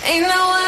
Ain't no way.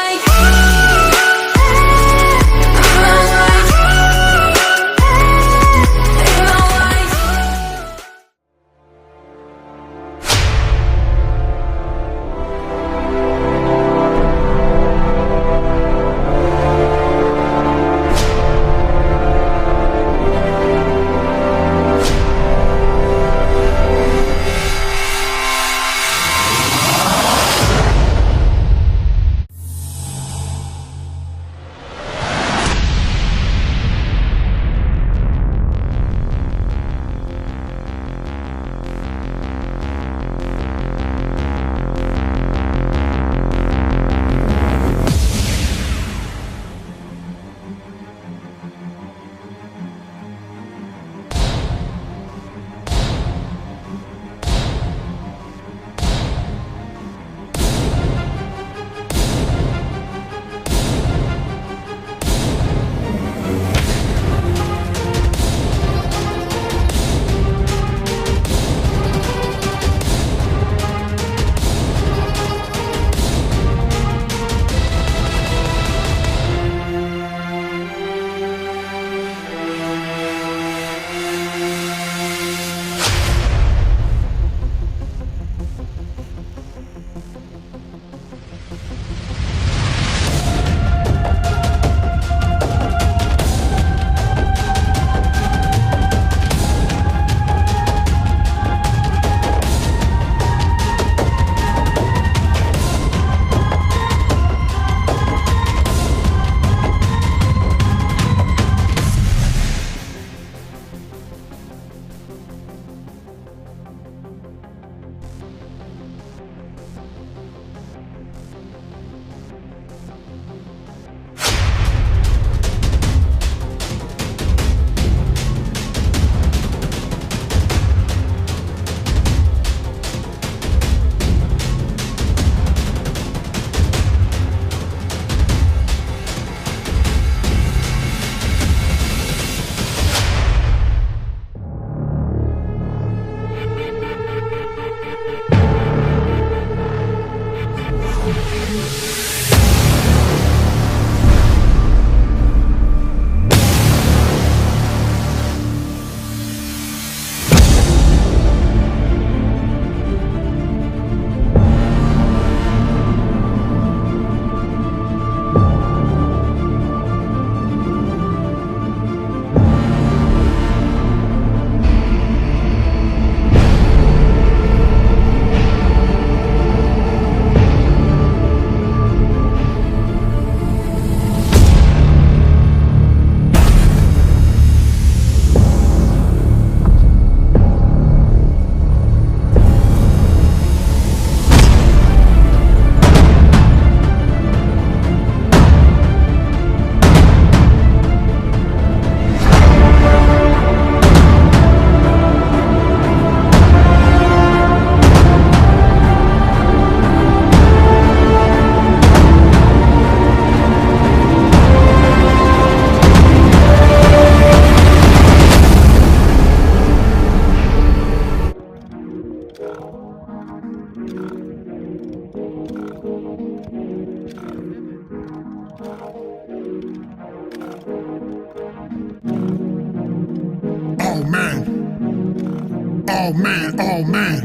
Oh man, oh man, oh man.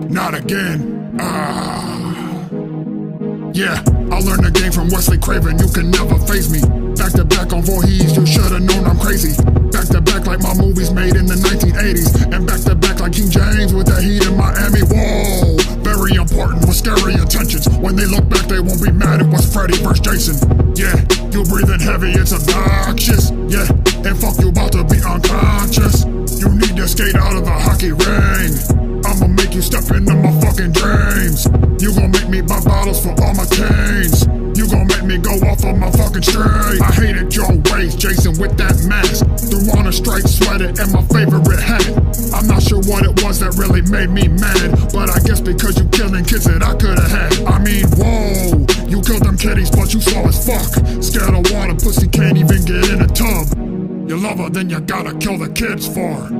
Not again. Yeah, I learned the game from Wesley Craven. You can never faze me. Back to back on Voorhees, you should've known I'm crazy. Back to back like my movies made in the 1980s. And back to back like King James with the heat in Miami. Whoa, very important with scary intentions. When they look back, they won't be mad it was Freddy versus Jason. Yeah, you breathing heavy, it's obnoxious. Yeah, and fuck you about to be unconscious. You need to skate out of the hockey ring. I'ma make you step into my fucking dreams. You gon' make me buy bottles for all my chains. You gon' make me go off on my fucking straight. I hated your ways, Jason, with that mask. Threw on a straight sweater and my favorite hat. I'm not sure what it was that really made me mad, but I guess because you killing kids that I could've had. I mean, whoa, you killed them kitties, but you slow as fuck. Scared of water, pussy can't even get in a tub. You love her, then you gotta kill the kids for.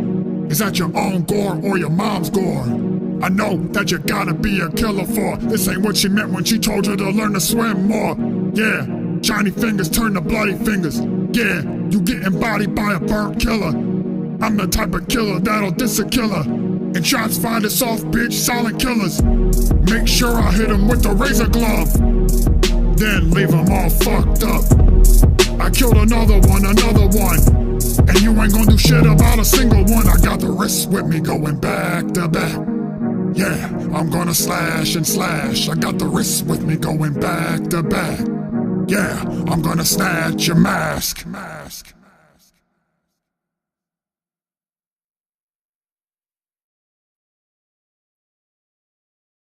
Is that your own gore or your mom's gore? I know that you gotta be a killer for. This ain't what she meant when she told you to learn to swim more. Yeah, shiny fingers turn to bloody fingers. Yeah, you getting bodied by a burnt killer. I'm the type of killer that'll diss a killer. And shots find a soft bitch, silent killers. Make sure I hit him with the razor glove, then leave him all fucked up. I killed another one, and you ain't gonna do shit about a single one. I got the wrists with me going back to back. Yeah, I'm gonna slash and slash. I got the wrists with me going back to back. Yeah, I'm gonna snatch your mask.